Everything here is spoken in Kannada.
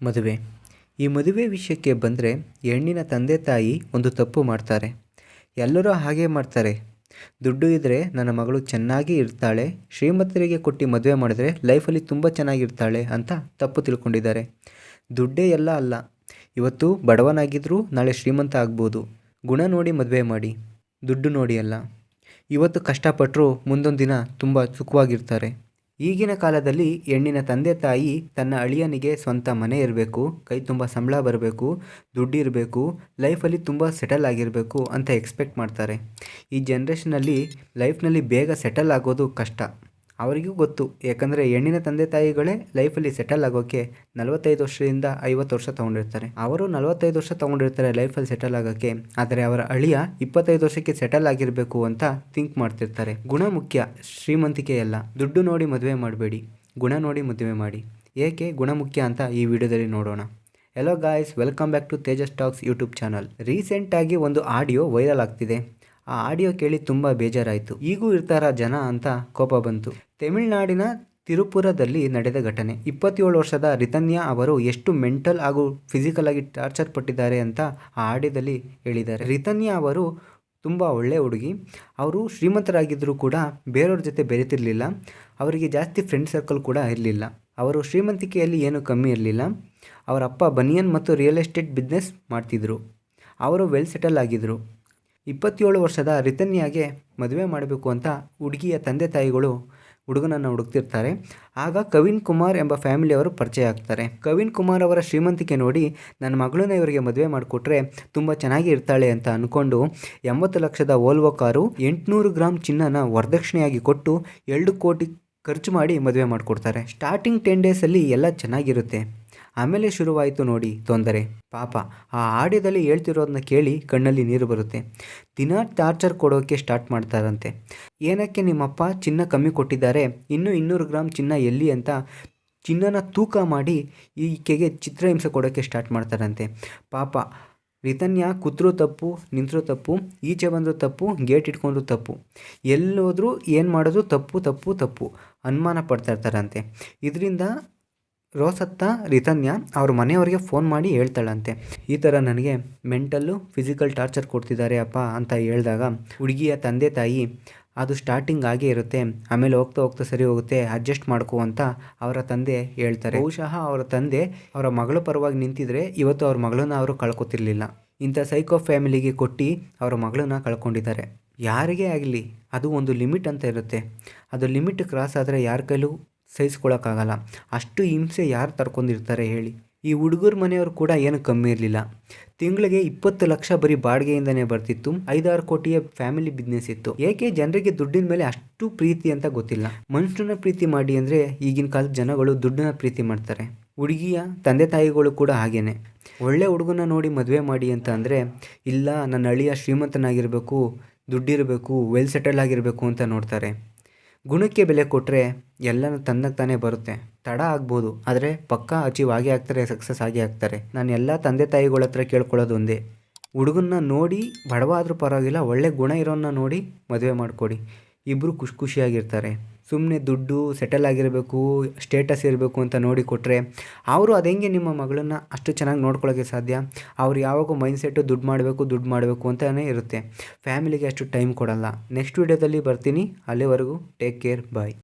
ಮದುವೆ. ಈ ಮದುವೆ ವಿಷಯಕ್ಕೆ ಬಂದರೆ ಹೆಣ್ಣಿನ ತಂದೆ ತಾಯಿ ಒಂದು ತಪ್ಪು ಮಾಡ್ತಾರೆ. ಎಲ್ಲರೂ ಹಾಗೆ ಮಾಡ್ತಾರೆ. ದುಡ್ಡು ಇದ್ದರೆ ನನ್ನ ಮಗಳು ಚೆನ್ನಾಗಿ ಇರ್ತಾಳೆ, ಶ್ರೀಮಂತರಿಗೆ ಕೊಟ್ಟು ಮದುವೆ ಮಾಡಿದ್ರೆ ಲೈಫಲ್ಲಿ ತುಂಬ ಚೆನ್ನಾಗಿರ್ತಾಳೆ ಅಂತ ತಪ್ಪು ತಿಳ್ಕೊಂಡಿದ್ದಾರೆ. ದುಡ್ಡೇ ಎಲ್ಲ ಅಲ್ಲ. ಇವತ್ತು ಬಡವನಾಗಿದ್ದರೂ ನಾಳೆ ಶ್ರೀಮಂತ ಆಗ್ಬೋದು. ಗುಣ ನೋಡಿ ಮದುವೆ ಮಾಡಿ, ದುಡ್ಡು ನೋಡಿ ಅಲ್ಲ. ಇವತ್ತು ಕಷ್ಟಪಟ್ಟರು ಮುಂದೊಂದು ದಿನ ತುಂಬ ಸುಖವಾಗಿರ್ತಾರೆ. ಈಗಿನ ಕಾಲದಲ್ಲಿ ಹೆಣ್ಣಿನ ತಂದೆ ತಾಯಿ ತನ್ನ ಅಳಿಯನಿಗೆ ಸ್ವಂತ ಮನೆ ಇರಬೇಕು, ಕೈ ತುಂಬ ಸಂಬಳ ಬರಬೇಕು, ದುಡ್ಡು ಇರಬೇಕು, ಲೈಫಲ್ಲಿ ತುಂಬ ಸೆಟಲ್ ಆಗಿರಬೇಕು ಅಂತ ಎಕ್ಸ್ಪೆಕ್ಟ್ ಮಾಡ್ತಾರೆ. ಈ ಜನ್ರೇಷನಲ್ಲಿ ಲೈಫ್ನಲ್ಲಿ ಬೇಗ ಸೆಟಲ್ ಆಗೋದು ಕಷ್ಟ. ಅವರಿಗೂ ಗೊತ್ತು, ಯಾಕಂದರೆ ಹೆಣ್ಣಿನ ತಂದೆ ತಾಯಿಗಳೇ ಲೈಫಲ್ಲಿ ಸೆಟಲ್ ಆಗೋಕ್ಕೆ 45 ವರ್ಷದಿಂದ 50 ವರ್ಷ ತೊಗೊಂಡಿರ್ತಾರೆ. ಅವರು 45 ವರ್ಷ ತೊಗೊಂಡಿರ್ತಾರೆ ಲೈಫಲ್ಲಿ ಸೆಟಲ್ ಆಗೋಕ್ಕೆ. ಆದರೆ ಅವರ ಅಳಿಯ 25 ವರ್ಷಕ್ಕೆ ಸೆಟಲ್ ಆಗಿರಬೇಕು ಅಂತ ಥಿಂಕ್ ಮಾಡ್ತಿರ್ತಾರೆ. ಗುಣ ಮುಖ್ಯ, ಶ್ರೀಮಂತಿಕೆ ಅಲ್ಲ. ದುಡ್ಡು ನೋಡಿ ಮದುವೆ ಮಾಡಬೇಡಿ, ಗುಣ ನೋಡಿ ಮದುವೆ ಮಾಡಿ. ಏಕೆ ಗುಣ ಮುಖ್ಯ ಅಂತ ಈ ವಿಡಿಯೋದಲ್ಲಿ ನೋಡೋಣ. Hello guys, welcome back to Tejas talks YouTube channel. ರೀಸೆಂಟಾಗಿ ಒಂದು ಆಡಿಯೋ ವೈರಲ್ ಆಗ್ತಿದೆ. ಆ ಆಡಿಯೋ ಕೇಳಿ ತುಂಬ ಬೇಜಾರಾಯಿತು. ಈಗೂ ಇರ್ತಾರ ಜನ ಅಂತ ಕೋಪ ಬಂತು. ತಮಿಳುನಾಡಿನ ತಿರುಪುರದಲ್ಲಿ ನಡೆದ ಘಟನೆ. 27 ವರ್ಷದ ರಿತನ್ಯಾ ಅವರು ಎಷ್ಟು ಮೆಂಟಲ್ ಹಾಗೂ ಫಿಸಿಕಲ್ ಆಗಿ ಟಾರ್ಚರ್ ಪಟ್ಟಿದ್ದಾರೆ ಅಂತ ಆ ಆಡಿಯೋದಲ್ಲಿ ಹೇಳಿದ್ದಾರೆ. ರಿತನ್ಯಾ ಅವರು ತುಂಬ ಒಳ್ಳೆಯ ಹುಡುಗಿ. ಅವರು ಶ್ರೀಮಂತರಾಗಿದ್ದರೂ ಕೂಡ ಬೇರೆಯವ್ರ ಜೊತೆ ಬೆರೆತಿರಲಿಲ್ಲ. ಅವರಿಗೆ ಜಾಸ್ತಿ ಫ್ರೆಂಡ್ ಸರ್ಕಲ್ ಕೂಡ ಇರಲಿಲ್ಲ. ಅವರು ಶ್ರೀಮಂತಿಕೆಯಲ್ಲಿ ಏನೂ ಕಮ್ಮಿ ಇರಲಿಲ್ಲ. ಅವರ ಅಪ್ಪ ಬನಿಯನ್ ಮತ್ತು ರಿಯಲ್ ಎಸ್ಟೇಟ್ ಬಿಸ್ನೆಸ್ ಮಾಡ್ತಿದ್ರು. ಅವರು ವೆಲ್ ಸೆಟಲ್ ಆಗಿದ್ದರು. 27 ವರ್ಷದ ರಿತನ್ಯಾಗೆ ಮದುವೆ ಮಾಡಬೇಕು ಅಂತ ಹುಡುಗಿಯ ತಂದೆ ತಾಯಿಗಳು ಹುಡುಗನನ್ನು ಹುಡುಕ್ತಿರ್ತಾರೆ. ಆಗ ಕವಿನ್ ಕುಮಾರ್ ಎಂಬ ಫ್ಯಾಮಿಲಿಯವರು ಪರಿಚಯ ಆಗ್ತಾರೆ. ಕವಿನ್ ಕುಮಾರ್ ಅವರ ಶ್ರೀಮಂತಿಕೆ ನೋಡಿ ನನ್ನ ಮಗಳನ್ನ ಇವರಿಗೆ ಮದುವೆ ಮಾಡಿಕೊಟ್ರೆ ತುಂಬ ಚೆನ್ನಾಗಿ ಇರ್ತಾಳೆ ಅಂತ ಅಂದ್ಕೊಂಡು 80 ಲಕ್ಷದ ವೋಲ್ವೋ ಕಾರು, 800 ಗ್ರಾಮ್ ಚಿನ್ನನ ವರದಕ್ಷಿಣೆಯಾಗಿ ಕೊಟ್ಟು 2 ಕೋಟಿ ಖರ್ಚು ಮಾಡಿ ಮದುವೆ ಮಾಡಿಕೊಡ್ತಾರೆ. ಸ್ಟಾರ್ಟಿಂಗ್ 10 ಡೇಸಲ್ಲಿ ಎಲ್ಲ ಚೆನ್ನಾಗಿರುತ್ತೆ. ಆಮೇಲೆ ಶುರುವಾಯಿತು ನೋಡಿ ತೊಂದರೆ. ಪಾಪ ಆ ಆಡಿಯೋದಲ್ಲಿ ಹೇಳ್ತಿರೋದನ್ನ ಕೇಳಿ ಕಣ್ಣಲ್ಲಿ ನೀರು ಬರುತ್ತೆ. ದಿನ ಟಾರ್ಚರ್ ಕೊಡೋಕ್ಕೆ ಸ್ಟಾರ್ಟ್ ಮಾಡ್ತಾರಂತೆ. ಏನಕ್ಕೆ ನಿಮ್ಮಪ್ಪ ಚಿನ್ನ ಕಮ್ಮಿ ಕೊಟ್ಟಿದ್ದಾರೆ, ಇನ್ನೂ 200 ಗ್ರಾಮ್ ಚಿನ್ನ ಎಲ್ಲಿ ಅಂತ ಚಿನ್ನನ ತೂಕ ಮಾಡಿ ಈಕೆಗೆ ಚಿತ್ರಹಿಂಸೆ ಕೊಡೋಕ್ಕೆ ಸ್ಟಾರ್ಟ್ ಮಾಡ್ತಾರಂತೆ. ಪಾಪ ರಿತನ್ಯಾ ಕೂತ್ರೂ ತಪ್ಪು, ನಿಂತರೂ ತಪ್ಪು, ಈಚೆ ಬಂದರೂ ತಪ್ಪು, ಗೇಟ್ ಇಟ್ಕೊಂಡ್ರೂ ತಪ್ಪು, ಎಲ್ಲೋದ್ರೂ ಏನು ಮಾಡೋದು ತಪ್ಪು ತಪ್ಪು ತಪ್ಪು ಅನುಮಾನ ಪಡ್ತಾ ಇರ್ತಾರಂತೆ. ಇದರಿಂದ ರೋಸತ್ತ ರಿತನ್ಯಾ ಅವ್ರ ಮನೆಯವರಿಗೆ ಫೋನ್ ಮಾಡಿ ಹೇಳ್ತಾಳಂತೆ, ಈ ಥರ ನನಗೆ ಮೆಂಟಲ್ಲು ಫಿಸಿಕಲ್ ಟಾರ್ಚರ್ ಕೊಡ್ತಿದ್ದಾರೆ ಅಪ್ಪ ಅಂತ ಹೇಳಿದಾಗ ಹುಡುಗಿಯ ತಂದೆ ತಾಯಿ ಅದು ಸ್ಟಾರ್ಟಿಂಗ್ ಆಗೇ ಇರುತ್ತೆ, ಆಮೇಲೆ ಹೋಗ್ತಾ ಹೋಗ್ತಾ ಸರಿ ಹೋಗುತ್ತೆ, ಅಡ್ಜಸ್ಟ್ ಮಾಡ್ಕೋ ಅಂತ ಅವರ ತಂದೆ ಹೇಳ್ತಾರೆ. ಬಹುಶಃ ಅವರ ತಂದೆ ಅವರ ಮಗಳ ಪರವಾಗಿ ನಿಂತಿದ್ರೆ ಇವತ್ತು ಅವ್ರ ಮಗಳನ್ನ ಅವರು ಕಳ್ಕೊತಿರ್ಲಿಲ್ಲ. ಇಂಥ ಸೈಕೋ ಫ್ಯಾಮಿಲಿಗೆ ಕೊಟ್ಟು ಅವರ ಮಗಳನ್ನ ಕಳ್ಕೊಂಡಿದ್ದಾರೆ. ಯಾರಿಗೇ ಆಗಲಿ ಅದು ಒಂದು ಲಿಮಿಟ್ ಅಂತ ಇರುತ್ತೆ. ಅದು ಲಿಮಿಟ್ ಕ್ರಾಸ್ ಆದರೆ ಯಾರ ಕೈಲೂ ಸಹಿಸ್ಕೊಳ್ಳೋಕ್ಕಾಗಲ್ಲ. ಅಷ್ಟು ಹಿಂಸೆ ಯಾರು ತಡ್ಕೊಂಡಿರ್ತಾರೆ ಹೇಳಿ. ಈ ಹುಡುಗರ ಮನೆಯವರು ಕೂಡ ಏನು ಕಮ್ಮಿ ಇರಲಿಲ್ಲ. ತಿಂಗಳಿಗೆ 20 ಲಕ್ಷ ಬರೀ ಬಾಡಿಗೆಯಿಂದನೇ ಬರ್ತಿತ್ತು. 5-6 ಕೋಟಿಯ ಫ್ಯಾಮಿಲಿ ಬಿಸ್ನೆಸ್ ಇತ್ತು. ಏಕೆ ಜನರಿಗೆ ದುಡ್ಡಿನ ಮೇಲೆ ಅಷ್ಟು ಪ್ರೀತಿ ಅಂತ ಗೊತ್ತಿಲ್ಲ. ಮನುಷ್ಯನ ಪ್ರೀತಿ ಮಾಡಿ ಅಂದರೆ ಈಗಿನ ಕಾಲದ ಜನಗಳು ದುಡ್ಡನ್ನ ಪ್ರೀತಿ ಮಾಡ್ತಾರೆ. ಹುಡುಗಿಯ ತಂದೆ ತಾಯಿಗಳು ಕೂಡ ಹಾಗೇನೆ. ಒಳ್ಳೆ ಹುಡುಗನ ನೋಡಿ ಮದುವೆ ಮಾಡಿ ಅಂತ ಅಂದರೆ ಇಲ್ಲ, ನನ್ನ ಅಳಿಯ ಶ್ರೀಮಂತನಾಗಿರಬೇಕು, ದುಡ್ಡಿರಬೇಕು, ವೆಲ್ ಸೆಟಲ್ ಆಗಿರಬೇಕು ಅಂತ ನೋಡ್ತಾರೆ. ಗುಣಕ್ಕೆ ಬೆಲೆ ಕೊಟ್ಟರೆ ಎಲ್ಲನೂ ತನ್ನಕ್ಕೆ ತಾನೇ ಬರುತ್ತೆ. ತಡ ಆಗ್ಬೋದು, ಆದರೆ ಪಕ್ಕಾ ಅಚೀವ್ ಆಗೇ ಆಗ್ತಾರೆ, ಸಕ್ಸಸ್ ಆಗೇ ಆಗ್ತಾರೆ. ನಾನು ಎಲ್ಲ ತಂದೆ ತಾಯಿಗಳ ಹತ್ರ ಕೇಳ್ಕೊಳ್ಳೋದು ಒಂದೇ, ಹುಡುಗನ್ನ ನೋಡಿ ಬಡವ ಆದರೂ ಪರವಾಗಿಲ್ಲ, ಒಳ್ಳೆ ಗುಣ ಇರೋನ್ನ ನೋಡಿ ಮದುವೆ ಮಾಡಿಕೊಡಿ. ಇಬ್ಬರು ಖುಷಿಯಾಗಿರ್ತಾರೆ. ಸುಮ್ಮನೆ ದುಡ್ಡು ಸೆಟಲ್ ಆಗಿರಬೇಕು, ಸ್ಟೇಟಸ್ ಇರಬೇಕು ಅಂತ ನೋಡಿ ಕೊಟ್ಟರೆ ಅವರು ಅದೆಂಗೆ ನಿಮ್ಮ ಮಗಳನ್ನ ಅಷ್ಟು ಚೆನ್ನಾಗಿ ನೋಡ್ಕೊಳ್ಳೋಕ್ಕೆ ಸಾಧ್ಯ? ಅವ್ರು ಯಾವಾಗೂ ಮೈಂಡ್ಸೆಟ್ಟು ದುಡ್ಡು ಮಾಡಬೇಕು ಅಂತಲೇ ಇರುತ್ತೆ. ಫ್ಯಾಮಿಲಿಗೆ ಅಷ್ಟು ಟೈಮ್ ಕೊಡಲ್ಲ. ನೆಕ್ಸ್ಟ್ ವೀಡಿಯೋದಲ್ಲಿ ಬರ್ತೀನಿ. ಅಲ್ಲಿವರೆಗೂ ಟೇಕ್ ಕೇರ್, ಬಾಯ್.